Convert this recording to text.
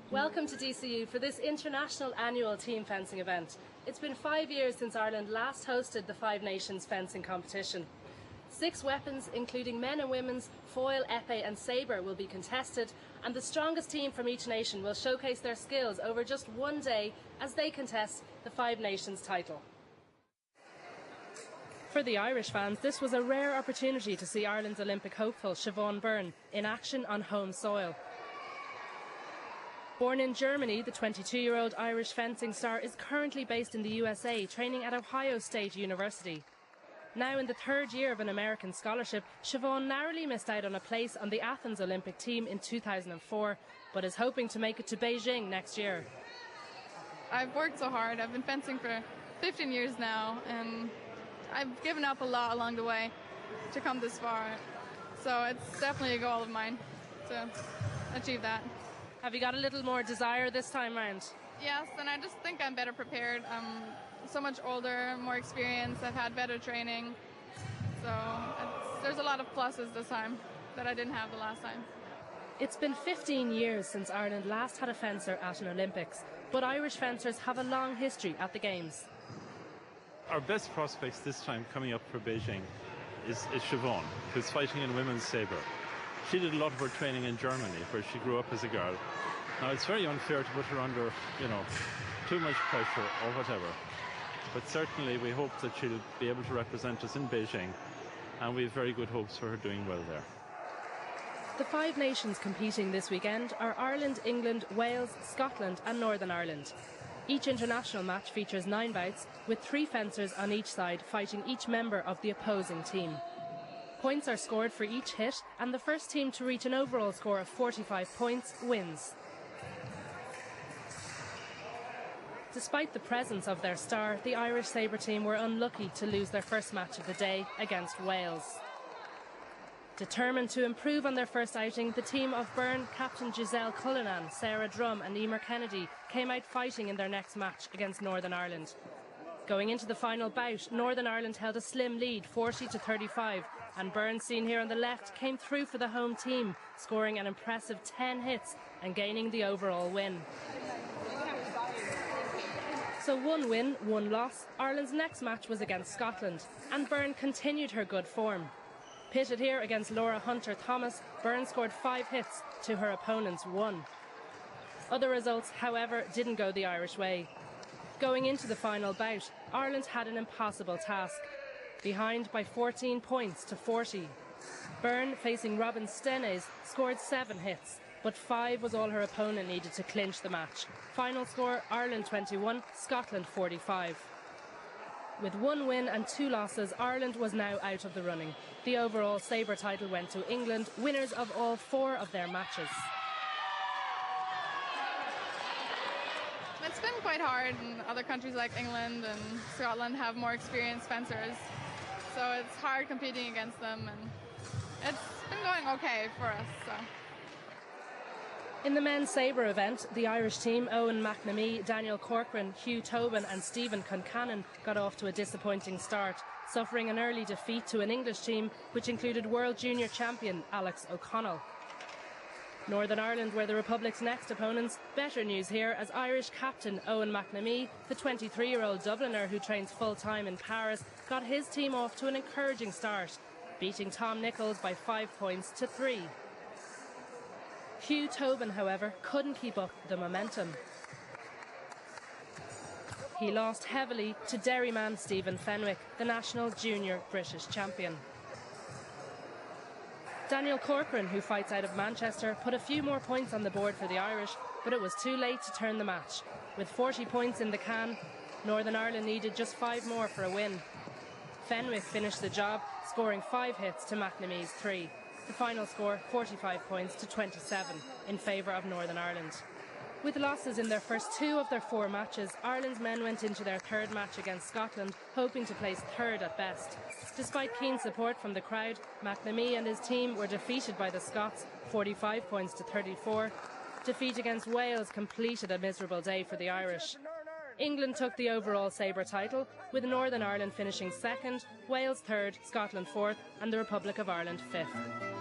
Welcome to DCU for this international annual team fencing event. It's been 5 years since Ireland last hosted the Five Nations fencing competition. 6 weapons, including men and women's, foil, épée and sabre, will be contested, and the strongest team from each nation will showcase their skills over just one day as they contest the Five Nations title. For the Irish fans, this was a rare opportunity to see Ireland's Olympic hopeful Siobhan Byrne in action on home soil. Born in Germany, the 22-year-old Irish fencing star is currently based in the USA, training at Ohio State University. Now in the 3rd year of an American scholarship, Siobhan narrowly missed out on a place on the Athens Olympic team in 2004, but is hoping to make it to Beijing next year. I've worked so hard. I've been fencing for 15 years now, and I've given up a lot along the way to come this far. So it's definitely a goal of mine to achieve that. Have you got a little more desire this time round? Yes, and I just think I'm better prepared. I'm so much older, more experienced, I've had better training. So there's a lot of pluses this time that I didn't have the last time. It's been 15 years since Ireland last had a fencer at an Olympics, but Irish fencers have a long history at the Games. Our best prospects this time coming up for Beijing is Siobhan, who's fighting in women's sabre. She did a lot of her training in Germany, where she grew up as a girl. Now, it's very unfair to put her under, too much pressure or whatever. But certainly we hope that she'll be able to represent us in Beijing, and we have very good hopes for her doing well there. The Five Nations competing this weekend are Ireland, England, Wales, Scotland and Northern Ireland. Each international match features 9 bouts, with 3 fencers on each side fighting each member of the opposing team. Points are scored for each hit, and the first team to reach an overall score of 45 points wins. Despite the presence of their star, the Irish sabre team were unlucky to lose their first match of the day against Wales. Determined to improve on their first outing, the team of Byrne captain Giselle Cullinan, Sarah Drum and Emer Kennedy came out fighting in their next match against Northern Ireland. Going into the final bout, Northern Ireland held a slim lead, 40-35, and Byrne, seen here on the left, came through for the home team, scoring an impressive 10 hits and gaining the overall win. So 1 win, 1 loss. Ireland's next match was against Scotland, and Byrne continued her good form. Pitted here against Laura Hunter-Thomas, Byrne scored 5 hits to her opponent's 1. Other results, however, didn't go the Irish way. Going into the final bout, Ireland had an impossible task. Behind by 14 points to 40. Byrne, facing Robin Stennes, scored 7 hits, but 5 was all her opponent needed to clinch the match. Final score, Ireland 21, Scotland 45. With 1 win and 2 losses, Ireland was now out of the running. The overall sabre title went to England, winners of all 4 of their matches. It's been quite hard, and other countries like England and Scotland have more experienced fencers. So it's hard competing against them, and it's been going okay for us. So. In the men's sabre event, the Irish team, Owen McNamee, Daniel Corcoran, Hugh Tobin and Stephen Concannon, got off to a disappointing start, suffering an early defeat to an English team which included World Junior champion Alex O'Connell. Northern Ireland were the Republic's next opponents. Better news here, as Irish captain Owen McNamee, the 23-year-old Dubliner who trains full-time in Paris, got his team off to an encouraging start, beating Tom Nichols by 5 points to 3. Hugh Tobin, however, couldn't keep up the momentum. He lost heavily to Derryman Stephen Fenwick, the national junior British champion. Daniel Corcoran, who fights out of Manchester, put a few more points on the board for the Irish, but it was too late to turn the match. With 40 points in the can, Northern Ireland needed just 5 more for a win. Fenwick finished the job, scoring 5 hits to McNamee's 3. The final score 45 points to 27 in favour of Northern Ireland. With losses in their first 2 of their 4 matches, Ireland's men went into their third match against Scotland, hoping to place third at best. Despite keen support from the crowd, McNamee and his team were defeated by the Scots, 45 points to 34. Defeat against Wales completed a miserable day for the Irish. England took the overall Sabre title, with Northern Ireland finishing second, Wales third, Scotland fourth, and the Republic of Ireland fifth.